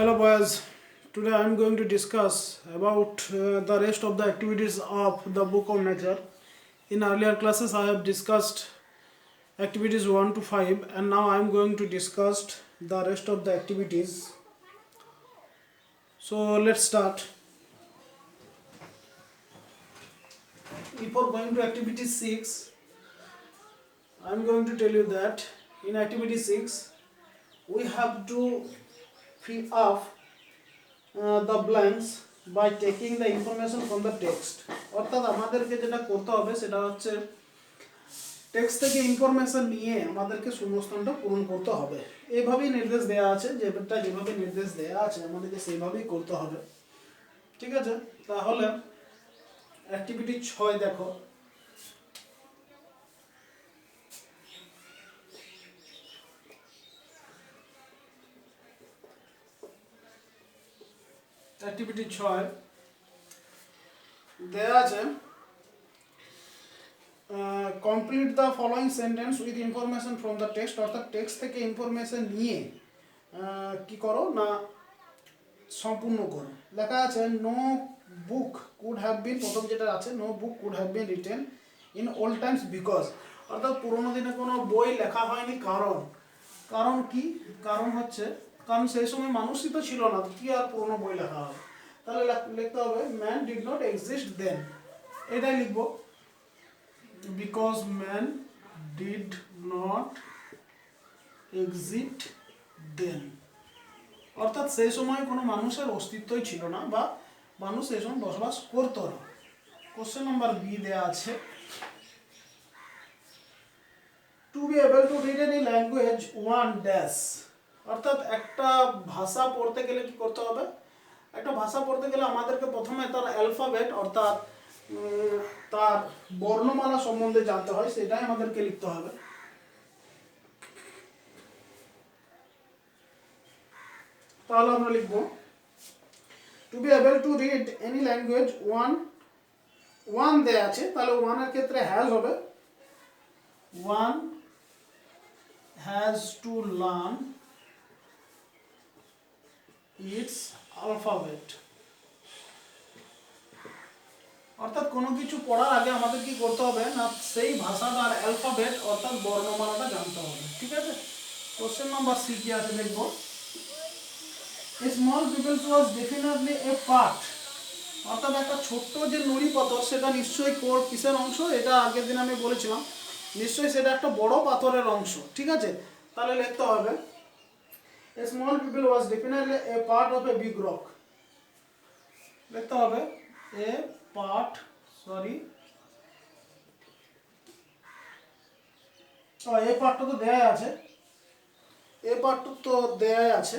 Hello boys, today I am going to discuss about the rest of the activities of the book of nature. In earlier classes I have discussed activities 1 to 5 and now I am going to discuss the rest of the activities. So let's start. Before going to activity 6, I am going to tell you that in activity 6 we have to fill up the blanks by taking the information from the text. অর্থাৎ আমাদেরকে যেটা করতে হবে সেটা হচ্ছে text থেকে information নিয়ে আমাদেরকে শূন্যস্থানটা পূরণ করতে হবে। এইভাবেই নির্দেশ দেওয়া আছে, যেভাবে নির্দেশ দেওয়া আছে আমাদেরকে সেইভাবেই করতে হবে। ঠিক আছে, তাহলে অ্যাক্টিভিটি 6 দেখো। অ্যাক্টিভিটি 6 দেওয়া আছে complete the following sentence with information from the text. অর্থাৎ টেক্সট থেকে ইনফরমেশন নিয়ে কি করো না সম্পূর্ণ করো। লেখা আছে no book could have been, প্রথম যেটা আছে no book could have been written in old times because. অর্থাৎ পুরোনো দিনে কোনো বই লেখা হয়নি, কারণ কি? কারণ সেই সময় মানুষই তো ছিল না, কি আর পুরোনো বই লেখা হবে। তাহলে লিখতে হবে man did not exist then, এটাই লিখবো। Because man did not exist then, অর্থাৎ সেই সময় কোনো মানুষের অস্তিত্বই ছিল না বা মানুষ সেই সময় বসবাস করতো না। কোশ্চেন নাম্বার বি দেওয়া আছে to be able to read any language one dash. অর্থাৎ একটা ভাষা পড়তে গেলে কি করতে হবে? একটা ভাষা পড়তে গেলে আমাদেরকে প্রথমে তার অ্যালফাবেট অর্থাৎ তার বর্ণমালা সম্বন্ধে জানতে হয়, সেটাই আমাদেরকে লিখতে হবে। তাহলে আমরা লিখব to be able to read any language one দেয়া আছে, তাহলে ওয়ানের ক্ষেত্রে হ্যাজ হবে one has to learn its alphabet. অর্থাৎ কোনো কিছু পড়ার আগে আমাদের কি করতে হবে না সেই ভাষাটার অ্যালফাবেট অর্থাৎ বর্ণমালাটা জানতে হবে। ঠিক আছে, কোশ্চেন নাম্বার সি কি আছে দেখব। A small people's was definitely a part. অর্থাৎ একটা ছোট্ট যে নুড়ি পাথর সেটা নিশ্চয়ই কিসের অংশ? এটা আগের দিন আমি বলেছিলাম, নিশ্চয়ই সেটা একটা বড় পাথরের অংশ। ঠিক আছে, তাহলে লিখতে হবে a small people was definitely a part of a big rock. লিখতে হবে এ পার্ট এই পার্টটা তো দেয়াই আছে,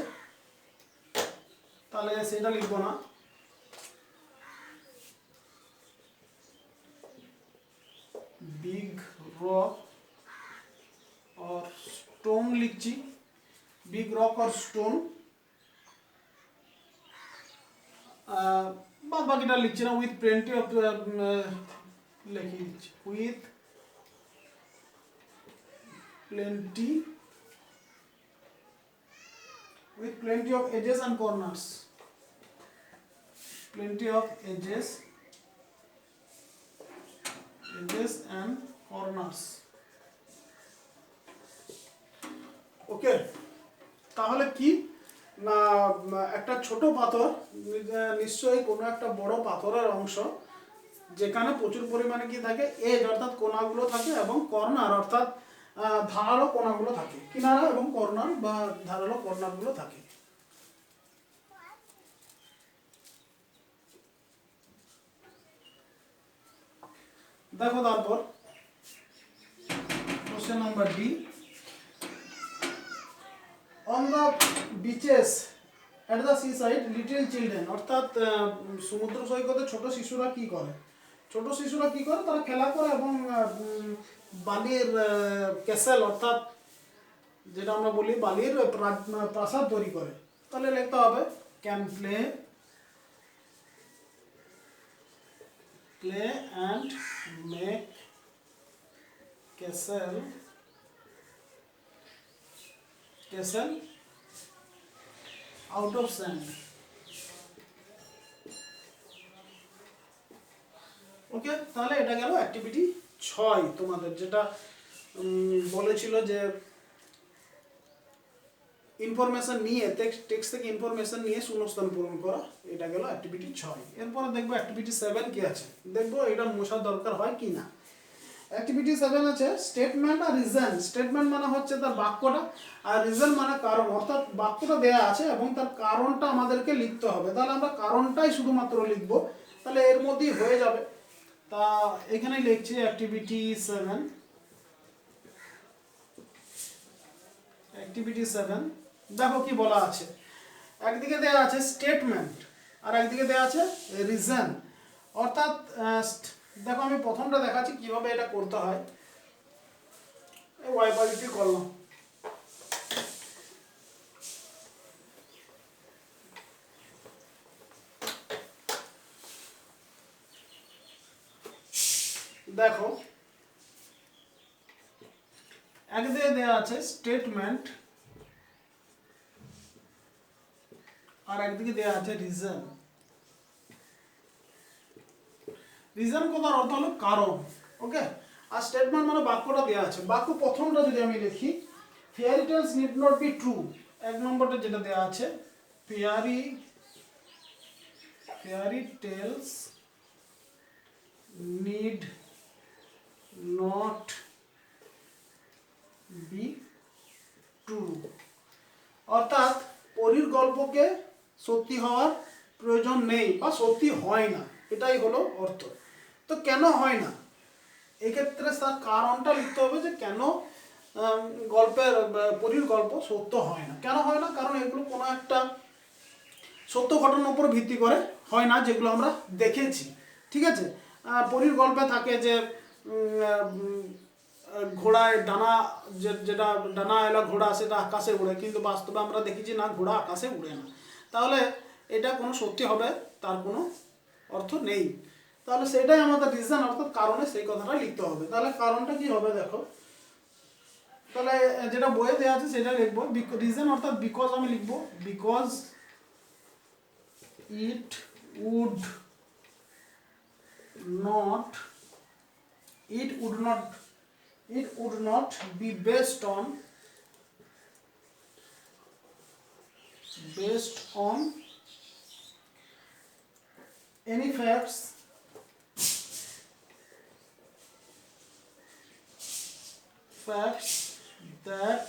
তাহলে সেটা লিখবো না। বিগ রক অর স্টোন লিখছি, বিগ রক অর স্টোন। বাদ বাকিটা লিখছি না, উইথ প্লেন্টি অফ লিখে দিচ্ছি with plenty of edges and corners. Plenty of edges and corners. ওকে, তাহলে কি না একটা ছোট পাথর নিশ্চয়ই কোনো একটা বড় পাথরের অংশ যেখানে প্রচুর পরিমাণে কি থাকে এজ অর্থাৎ কোণাগুলো থাকে এবং কর্নার অর্থাৎ ধারালো কোণাগুলো থাকে, কিনারা এবং কর্নার বা ধারালো কর্নারগুলো থাকে। দেখো তারপর question number D on the bitches at the sea side little children. অর্থাৎ সমুদ্র সৈকতে ছোট শিশুরা কি করে? তারা খেলা করে এবং বালির ক্যাসেল অর্থাৎ যেটা আমরা বলি বালির প্রাসাদ তৈরি করে। তাহলে লিখতে হবে can play and make castle out of sand. Okay, তাহলে এটা গেল অ্যাক্টিভিটি 6 তোমাদের, যেটা বলেছিল যে ইনফরমেশন নিয়ে টেক্সট থেকে ইনফরমেশন নিয়ে শূন্যস্থান পূরণ করা। এটা গেল অ্যাক্টিভিটি 6। এরপরে দেখবো অ্যাক্টিভিটি 7 কি আছে, দেখবো এটা মোছার দরকার হয় কি না। অ্যাক্টিভিটি 7 আছে স্টেটমেন্ট আর রিজন। স্টেটমেন্ট মানে হচ্ছে তার বাক্যটা, আর রিজন মানে কারণ, অর্থাৎ বাক্যটা দেয়া আছে এবং তার কারণটা আমাদেরকে লিখতে হবে। তাহলে আমরা কারণটাই শুধুমাত্র লিখবো, তাহলে এর মধ্যেই হয়ে যাবে। তা এখানে লিখছি অ্যাক্টিভিটি 7। অ্যাক্টিভিটি 7 দেখো কি বলা আছে। একদিকে দেয়া আছে স্টেটমেন্ট আর একদিকে দেয়া আছে রিজন। অর্থাৎ দেখো আমি প্রথমটা দেখাচ্ছি কিভাবে এটা করতে হয়। ওয়াইপারিটি করলাম। দেখো একদিকে দেয়া আছে স্টেটমেন্ট আর একদিকে দেয়া আছে রিজন। রিজন কথার অর্থ হলো কারণ। ওকে, আর স্টেটমেন্ট মানে বাক্যটা দেওয়া আছে। বাক্য প্রথমটা যদি আমি লিখি, fairy tales need not be true, এক নম্বরটা যেটা দেওয়া আছে, fairy tales need not be true, অর্থাৎ পরীর গল্পকে সত্যি হওয়ার প্রয়োজন নেই বা সত্যি হয় না, এটাই হলো অর্থ। তো কেন হয় না, এক্ষেত্রে তার কারণটা লিখতে হবে যে কেন গল্পের পরীর গল্প সত্য হয় না। কেন হয় না, কারণ এগুলো কোনো একটা সত্য ঘটনার উপর ভিত্তি করে হয় না, যেগুলো আমরা দেখেছি। ঠিক আছে, পরীর গল্পে থাকে যে ঘোড়ায় ডানা, যেটা ডানা এলা ঘোড়া সেটা আকাশে উড়ে, কিন্তু বাস্তবে আমরা দেখেছি না, ঘোড়া আকাশে উড়ে না। তাহলে এটা কোনো সত্যি হবে তার কোনো অর্থ নেই। তাহলে সেটাই আমাদের রিজন, অর্থাৎ কারণে সেই কথাটা লিখতে হবে। তাহলে কারণটা কি হবে দেখো, তাহলে যেটা বইয়ে দেওয়া আছে সেটা লিখবো। রিজন অর্থাৎ বিকজ আমি লিখবো, because it would not be based on any facts that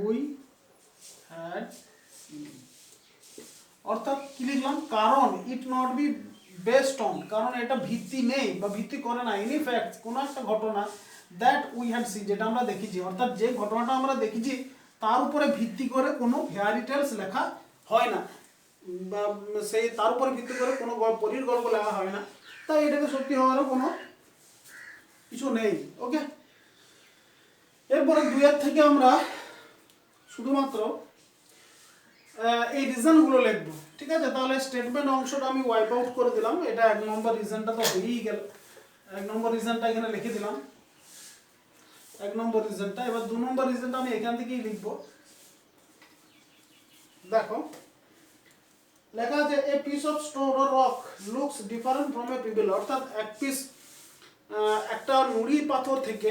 we had seen। অর্থাৎ কি লিখলাম, কারণ it not be based on, কারণ এটা ভিত্তি নেই বা ভিত্তি করে না, এনি ফ্যাক্ট, কোনো একটা ঘটনা, দ্যাট উই হ্যাড সিন, যেটা আমরা দেখেছি, অর্থাৎ যে ঘটনাটা আমরা দেখেছি তার উপরে ভিত্তি করে কোনো ফেয়ারি টেলস লেখা হয় না, বা সেই তার উপরে ভিত্তি করে কোনো পরীর গল্প লেখা হয় না। তাই এটাকে সত্যি হওয়ারও কোনো কিছু নেই। ওকে, এরপরে 2 থেকে আমরা শুধুমাত্র এই রিজনগুলো লিখবো। ঠিক আছে, তাহলে স্টেটমেন্ট অংশটা আমি ওয়াইপ আউট করে দিলাম। এটা 1 নম্বর রিজনটা তো হয়েই গেল, 1 নম্বর রিজনটা এখানে লিখে দিলাম, 1 নম্বর রিজনটা। এবার 2 নম্বর রিজনটা আমি এখান থেকেই লিখবো। দেখো লেখা আছে a piece of stone or rock looks different from a pebble, অর্থাৎ একটা নুড়ি পাথর থেকে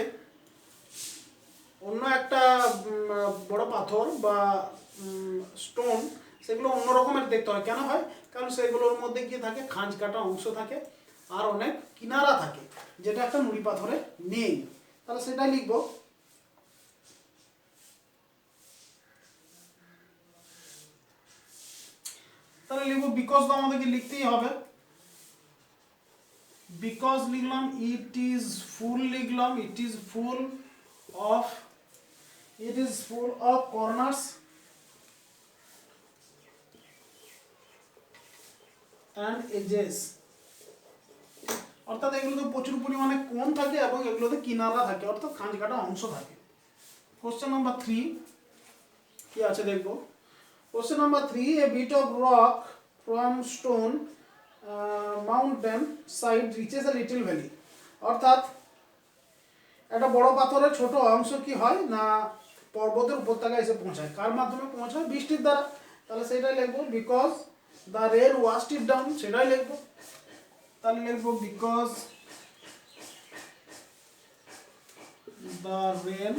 অন্য একটা বড় পাথর বা স্টোন, সেগুলো অন্য রকমের দেখতে হয়। কেন হয়, কারণ সেগুলোর মধ্যে কি থাকে, খাঁজ কাটা অংশ থাকে আর অনেক কিনারা থাকে, যেটা একটা নুড়ি পাথরে নেই। তাহলে সেটাই লিখবো। তাহলে লিখবো বিকজ, তো আমাদেরকে লিখতেই হবে, বিকজ লিখলাম, ইট ইজ ফুল লিখলাম, it is full of corners and edges, অর্থাৎ এগুলোতে প্রচুর পরিমাণে কোণ থাকে এবং এগুলোতে কিনারা থাকে, অর্থাৎ খাঁজ কাটা অংশ থাকে। কোশ্চেন নাম্বার 3 কি আছে দেখবো। Question number 3, a bit of rock from stone mountain side reaches a little valley, অর্থাৎ একটা বড় পাথরের ছোট অংশ কি হয় না, পর্বতের উপত্যকায় এসে পৌঁছায়। কার মাধ্যমে পৌঁছায়, বৃষ্টির দ্বারা। তাহলে সেটাই লিখবো, because the rain washed it down, সেটাই লিখবো। তাহলে লিখবো because the rain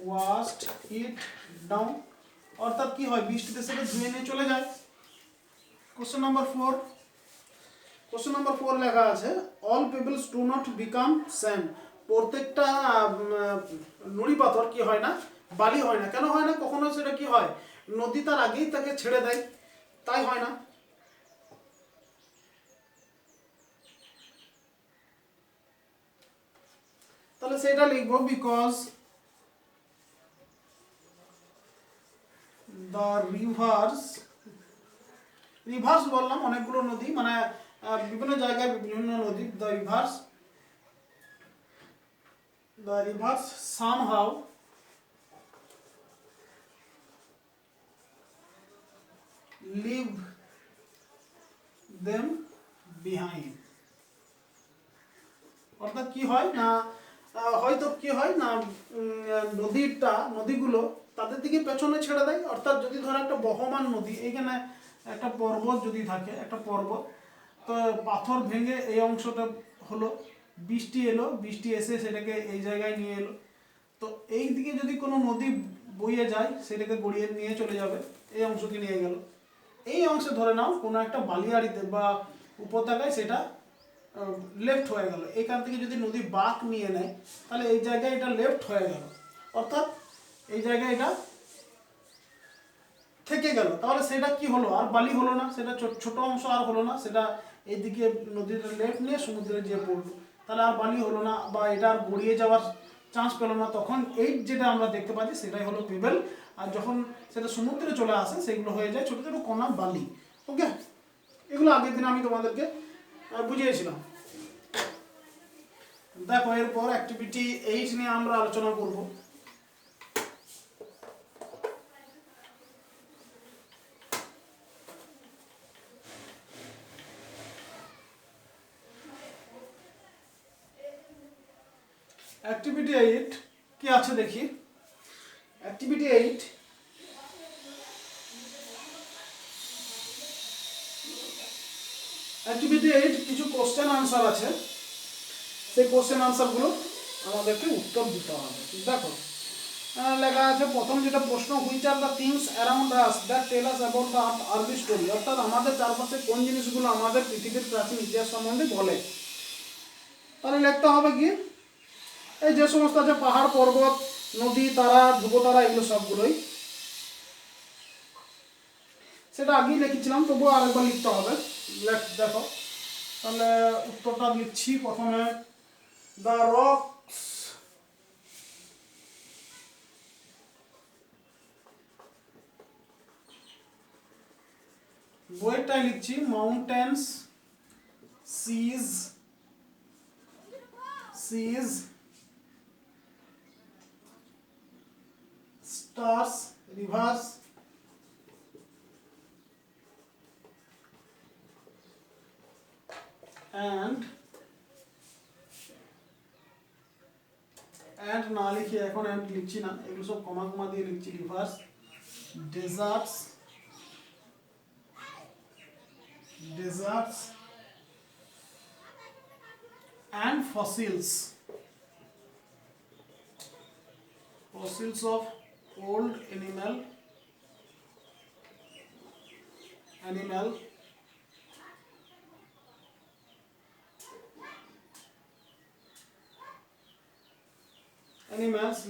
washed it down, অর্থাৎ কি হয়, বৃষ্টিতে সেটা ধুয়ে নিয়ে চলে যায়। কোশ্চেন নাম্বার 4, কোশ্চেন নাম্বার 4 লেখা আছে all pebbles do not become sand, প্রত্যেকটা নুড়ি পাথর কি হয় না, বালি হয় না। কেন হয় না? কখনো সেটা কি হয়, নদী তার আগেই তাকে ছেড়ে দেয়, তাই হয় না। তাহলে সেটা লিখবো বিকজ দ্য রিভার্স, রিভার্স বললাম অনেকগুলো নদী, মানে বিভিন্ন জায়গায় বিভিন্ন নদী, the rivers somehow leave them behind, অর্থাৎ কি হয় না, হয়তো কি হয় না, নদীগুলো তাদের দিকে পেছনে ছেড়ে দেয়। অর্থাৎ যদি ধরো একটা বহমান নদী, এইখানে একটা পর্বত যদি থাকে, একটা পর্বত, তো পাথর ভেঙে এই অংশটা হলো, বৃষ্টি এলো, বৃষ্টি এসে সেটাকে এই জায়গায় নিয়ে এলো, তো এই দিকে যদি কোনো নদী বইয়ে যায় সেটাকে গড়িয়ে নিয়ে চলে যাবে, এই অংশকে নিয়ে গেল। এই অংশে ধরে নাও কোনো একটা বালিয়াড়িতে বা উপত্যকায় সেটা লেফট হয়ে গেল, এখান থেকে যদি নদী বাঁক নিয়ে নেয় তাহলে এই জায়গায় এটা লেফট হয়ে গেল, অর্থাৎ এই জায়গায় এটা থেকে গেল। তাহলে সেটা কি হলো, আর বালি হলো না, সেটা ছোট অংশ আর হলো না, সেটা এইদিকে নদীর লেফট নিয়ে সমুদ্রে যেয়ে পড়লো, তাহলে আর বালি হলো না, বা এটা আর গড়িয়ে যাওয়ার চান্স পেলো না। তখন এই যেটা আমরা দেখতে পাচ্ছি সেটাই হলো পেবেল, আর যখন সেটা সমুদ্রে চলে আসে সেগুলো হয়ে যায় ছোটো ছোটো কণা বালি। ওকে, এগুলো আগের দিন আমি তোমাদেরকে বুঝিয়েছিলাম। দেখো এরপর অ্যাক্টিভিটি 8 নিয়ে আমরা আলোচনা করব। অ্যাক্টিভিটি 8 কি আছে দেখি। অ্যাক্টিভিটি 8 কিছু কোশ্চেন আনসার আছে, সেই কোশ্চেন আনসারগুলো আমাদেরকে উত্তর দিতে হবে। দেখো লেখা আছে প্রথম যেটা প্রশ্ন, which are the things around us that tell us about the early story, অর্থাৎ আমাদের চারপাশে কোন জিনিসগুলো আমাদের পৃথিবীর প্রাচীন ইতিহাস সম্বন্ধে বলে। তাহলে লিখতে হবে কি, এই যে সমস্ত আছে পাহাড়, পর্বত, নদী, তারা, ধ্রুবতারা, এগুলো সবগুলোই, সেটা আগেই লিখেছিলাম, তবুও আরেকবার লিখতে হবে। দেখো তাহলে উত্তরটা লিখছি প্রথমে, দ্য রকস, বইটাই লিখছি, mountains, seas, stars, rivers, and না লিখে, এখন and লিখছি না, এগুলো সব কমা কমা দিয়ে লিখছি, rivers, deserts and fossils of old animal animals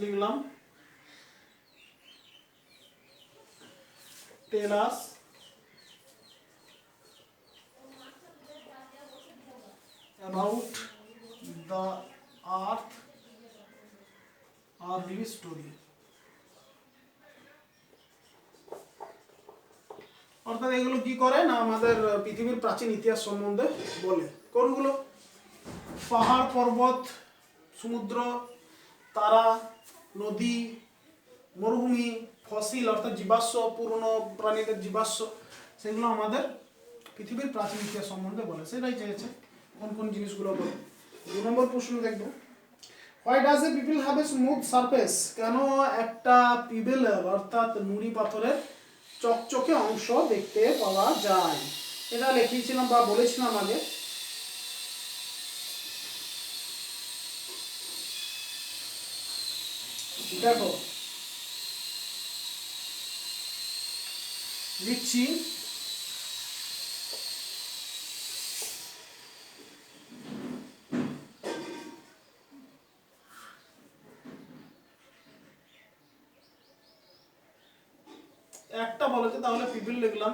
লিখলাম, tell us about the earth early story, অর্থাৎ এগুলো কি করে না, আমাদের পৃথিবীর প্রাচীন ইতিহাস সম্বন্ধে বলে। কোনগুলো, পাহাড়, পর্বত, সমুদ্র, তারা, নদী, মরুভূমি, ফসিল অর্থাৎ জীবাশ্ম, পুরনো প্রাণীদের জীবাশ্ম, সেগুলো আমাদের পৃথিবীর প্রাচীন ইতিহাস সম্বন্ধে বলে। সেটাই চেয়েছে কোন কোন জিনিসগুলো বলে। 2 নম্বর প্রশ্ন দেখব, why does a people have a smooth surface, কেন একটা পিবেলের অর্থাৎ নুড়ি পাথরের চকচকে অংশ দেখতে পাওয়া যায়। এটা লিখিয়েছিলাম বা বলেছিলাম আগে। দেখো লিখছি, একটা বলেছে তাহলে পিপল লিখলাম,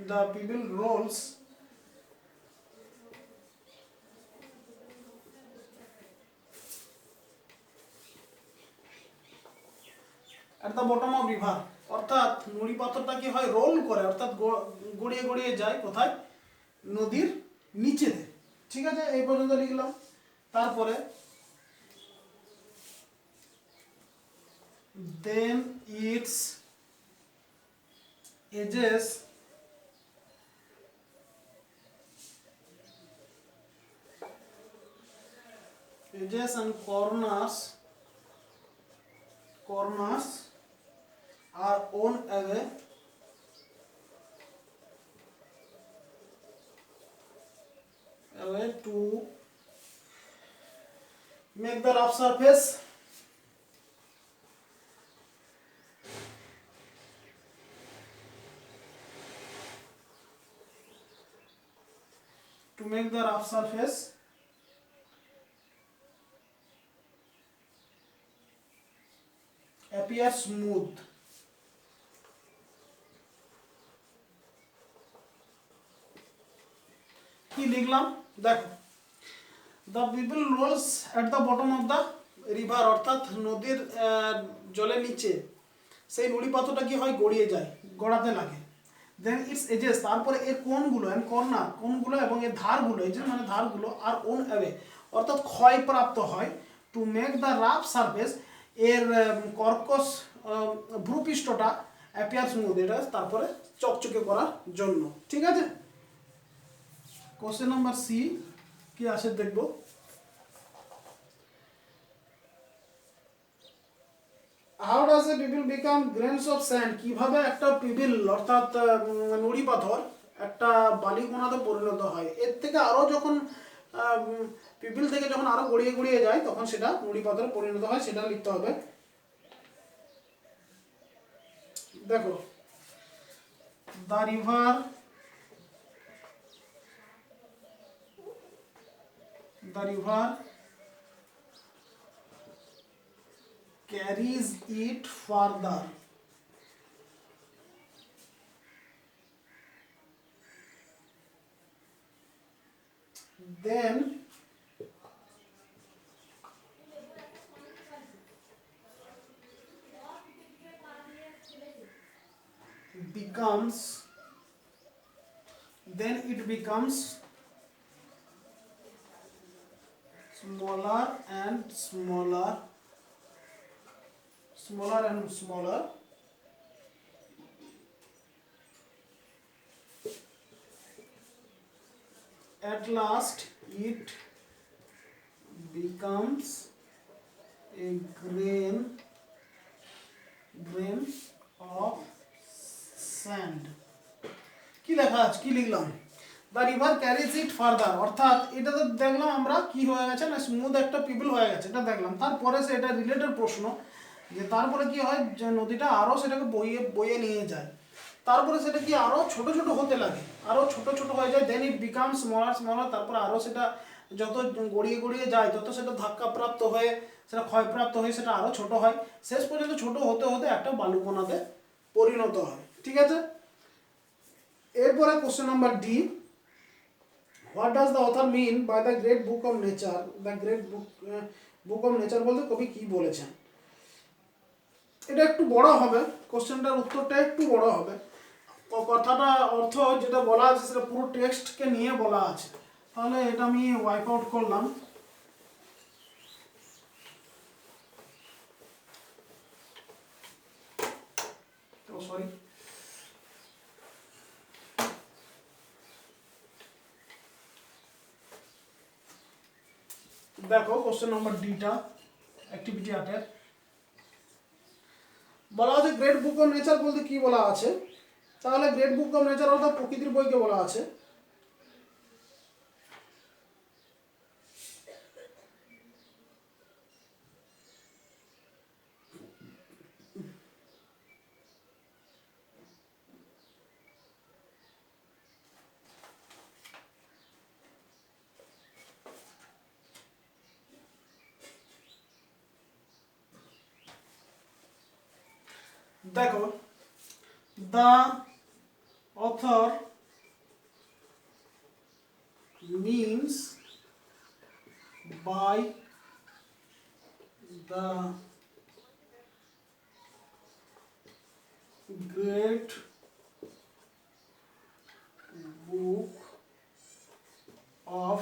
the pebble rolls at the bottom of river, অর্থাৎ নুড়ি পাথরটা কি হয়, রোল করে, অর্থাৎ গড়িয়ে গড়িয়ে যায় কোথায়, নদীর নিচেতে। ঠিক আছে, এই পর্যন্ত লিখলাম। তারপরে then its edges and corners are on away to make the rough surface appear smooth। কি লিখলাম দেখো, the pebble rolls at the bottom of the river, অর্থাৎ নদীর জলের নিচে সেই নুড়ি পাথরটা কি হয়, গড়িয়ে যায়, গড়াতে লাগে। দেন ইটস এজেস, তারপরে এর কোণগুলো এন্ড কর্নার, কোণগুলো এবং এর ধারগুলো, এই যে মানে ধারগুলো, আর ওন অ্যাওয়ে অর্থাৎ ক্ষয়প্রাপ্ত হয়, to make the rough surface, এর কর্কশ ভূপৃষ্ঠটা অ্যাপিয়ার স্মুথ, এটা তারপরে চকচকে করার জন্য। ঠিক আছে, কোশ্চেন নাম্বার সি কি আসে দেখবো। How does a pebble become grains of sand, কিভাবে একটা পিবিল অর্থাৎ নুড়ি পাথর একটা বালিকণাতে পরিণত হয়। এর থেকে আরো যখন পিপিল থেকে যখন আরো গড়িয়ে গড়িয়ে যায় তখন সেটা নুড়ি পাথরে পরিণত হয়, সেটা লিখতে হবে। দেখো, the river carries it further, then it becomes smaller and smaller at last it becomes a grain of sand। কি লেখা আছে, কি লিখলাম, the river carries it further, অর্থাৎ এটা তো দেখলাম আমরা কি হয়ে গেছে না, স্মুথ একটা পিপল হয়ে গেছে, এটা দেখলাম। তারপরে সে এটা রিলেটেড প্রশ্ন যে তারপরে কি হয়, যে নদীটা আরো সেটাকে বইয়ে বইয়ে নিয়ে যায়, তারপরে সেটা কি আরো ছোট ছোট হতে লাগে, আরো ছোট ছোট হয়ে যায়, দেন ইট বিকাম স্মলার, তারপর আরো সেটা যত গড়িয়ে গড়িয়ে যায় তত সেটা ধাক্কাপ্রাপ্ত হয়ে, সেটা ক্ষয়প্রাপ্ত হয়ে সেটা আরো ছোট হয়, শেষ পর্যন্ত ছোট হতে হতে একটা বালুকণাতে পরিণত হয়। ঠিক আছে, এরপরে question number D, what does the author mean by the great book of nature, the great book of nature বলতে কবি কি বলেছেন। এটা একটু বড় হবে, কোশ্চেনটার উত্তরটা একটু বড় হবে, কথাটা অর্থ যেটা বলা আছে সেটা পুরো টেক্সটকে নিয়ে বলা আছে, তাহলে এটা আমি ওয়াইপ আউট করলাম। সরি, দেখো কোশ্চেন নাম্বার ডিটা, অ্যাক্টিভিটি 8-এর বলা আছে গ্রেট বুক অফ নেচার বলতে কি বলা আছে, তাহলে গ্রেট বুক অফ নেচার অর্থাৎ প্রকৃতির বইকে বলা আছে। দেখো, the author means by the great book of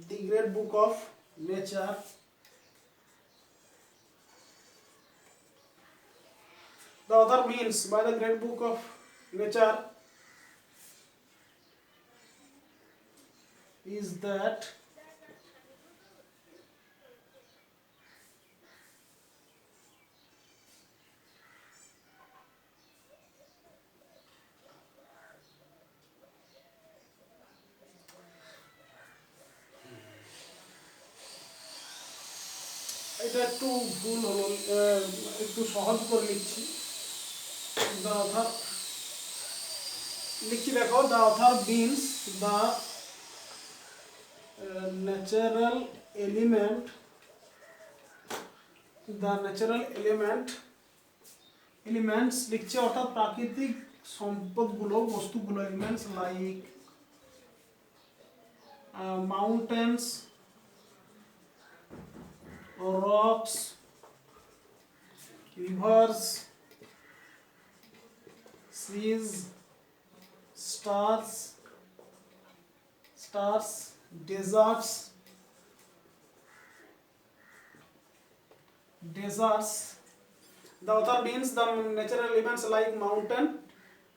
the great book of nature the author means by the great book of nature is that এটা একটু ভুল হলো, একটু সহজ করে লিখছি। দ্য অথর লিখছি, দেখো, the author means the natural element elements লিখছে অর্থাৎ প্রাকৃতিক সম্পদগুলো, বস্তুগুলো, elements like mountains, rocks, rivers, seas, stars, deserts. The author means the natural elements like mountain,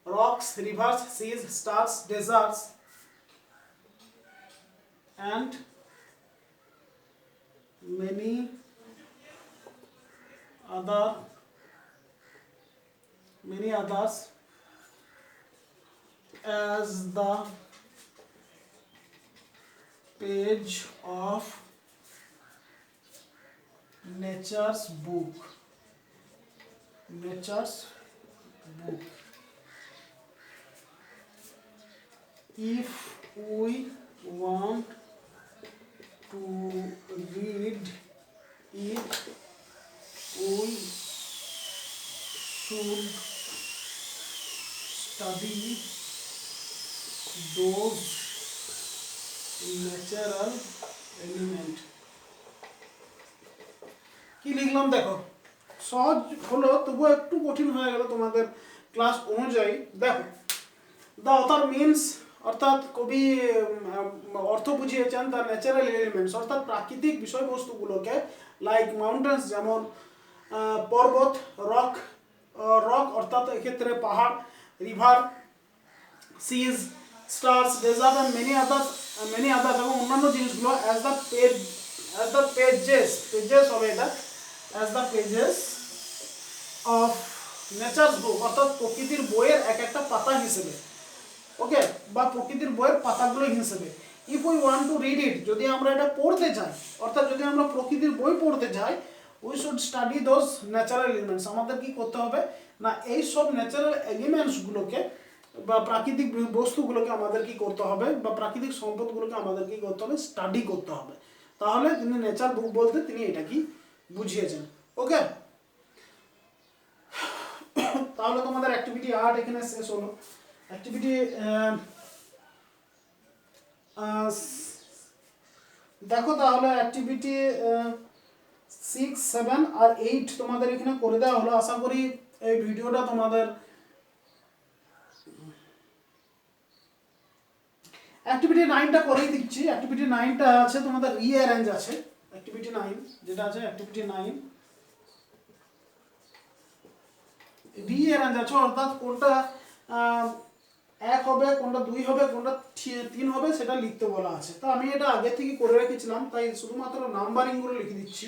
rocks, rivers, seas, stars, deserts, and many others as the page of nature's book. If we want to read it, we should study those natural element. কি লিখলাম দেখো, সহজ হলো তবুও একটু কঠিন হয়ে গেল তোমাদের ক্লাস অনুযায়ী। দেখো, দ্য অথর মিনস অর্থাৎ কবি অর্থ বুঝিয়েছেন দ্য ন্যাচারাল এলিমেন্টস অর্থাৎ প্রাকৃতিক বিষয়বস্তুগুলোকে, লাইক মাউন্টেন্স যেমন পর্বত, রক অর্থাৎ এক্ষেত্রে পাহাড়, river, seas, stars, desert and many others এবং অন্যান্য জিনিসগুলো অ্যাজ দ্য পেজেস হবে এটা, as the pages of nature's book অর্থাৎ প্রকৃতির বইয়ের এক একটা পাতা হিসেবে, ওকে, বা প্রকৃতির বইয়ের পাতাগুলো হিসেবে। If we want to read it, যদি আমরা এটা পড়তে চাই, অর্থাৎ যদি আমরা প্রকৃতির বই পড়তে চাই, we should study those natural elements, আমাদের কি করতে হবে না এই সব ন্যাচারাল এলিমেন্টসগুলোকে বা প্রাকৃতিক বস্তুগুলোকে আমাদের কি করতে হবে, বা প্রাকৃতিক সম্পদগুলোকে আমাদের কি করতে হবে, স্টাডি করতে হবে। তাহলে তিনি নেচার বুক বলতে তিনি এটা কি বুঝিয়েছেন, ওকে। তাহলে তোমাদের অ্যাক্টিভিটি 8 এখানে শেষ হলো। অ্যাক্টিভিটি দেখো, তাহলে অ্যাক্টিভিটি 6, 7 আর 8 তোমাদের এখানে করে দেওয়া হলো। আশা করি এই ভিডিওটা তোমাদের অ্যাক্টিভিটি 9টা করেই দিচ্ছি। অ্যাক্টিভিটি 9টা আছে তোমাদের রিঅ্যারেঞ্জ আছে, অ্যাক্টিভিটি 9 যেটা আছে অ্যাক্টিভিটি 9 রিঅ্যারেঞ্জ আছে, অর্থাৎ কোনটা 1 হবে হবে, কোনটা 2 হবে, কোনটা 3 হবে সেটা লিখতে বলা আছে। তো আমি এটা আগে থেকে করে রেখেছিলাম, তাই শুধুমাত্র নাম্বারিংগুলো লিখে দিচ্ছি।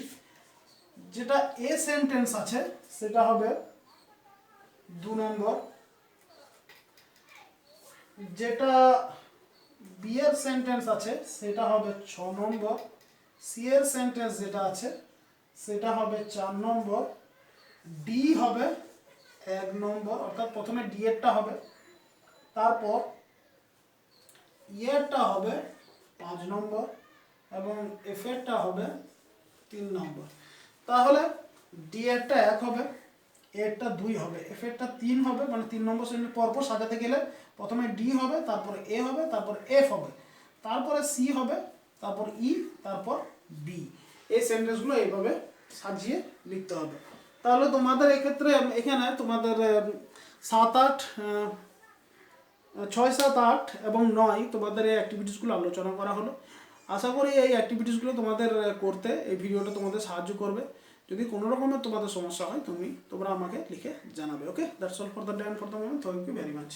যেটা এ সেন্টেন্স আছে সেটা হবে 2 নম্বর, যেটা বি এর সেন্টেন্স আছে সেটা হবে 6 নম্বর, সি এর সেন্টেন্স যেটা আছে সেটা হবে 4 নম্বর, ডি হবে 1 নম্বর, অর্থাৎ প্রথমে ডি এরটা হবে, তারপর ইয়েরটা হবে 5 নম্বর এবং এফ এরটা হবে 3 নম্বর। তাহলে ডি এরটা 1 হবে, এরটা 2 হবে, এফ এরটা 3 হবে, মানে 3 নম্বর শ্রেণীর পরপর সাজাতে গেলে প্রথমে ডি হবে, তারপরে এ হবে, তারপর এফ হবে, তারপরে সি হবে, তারপর ই, তারপর বি। এই সেন্টেন্সগুলো এইভাবে সাজিয়ে লিখতে হবে। তাহলে তোমাদের এক্ষেত্রে এখানে তোমাদের 7, 8, 6, 7, 8 এবং 9 তোমাদের এই অ্যাক্টিভিটিসগুলো আলোচনা করা হলো। আশা করি এই অ্যাক্টিভিটিসগুলো তোমাদের করতে এই ভিডিওটা তোমাদের সাহায্য করবে। যদি কোনো রকমের তোমাদের সমস্যা হয় তোমরা আমাকে লিখে জানাবে। Okay, that's all for the day and for the moment. Thank you very much.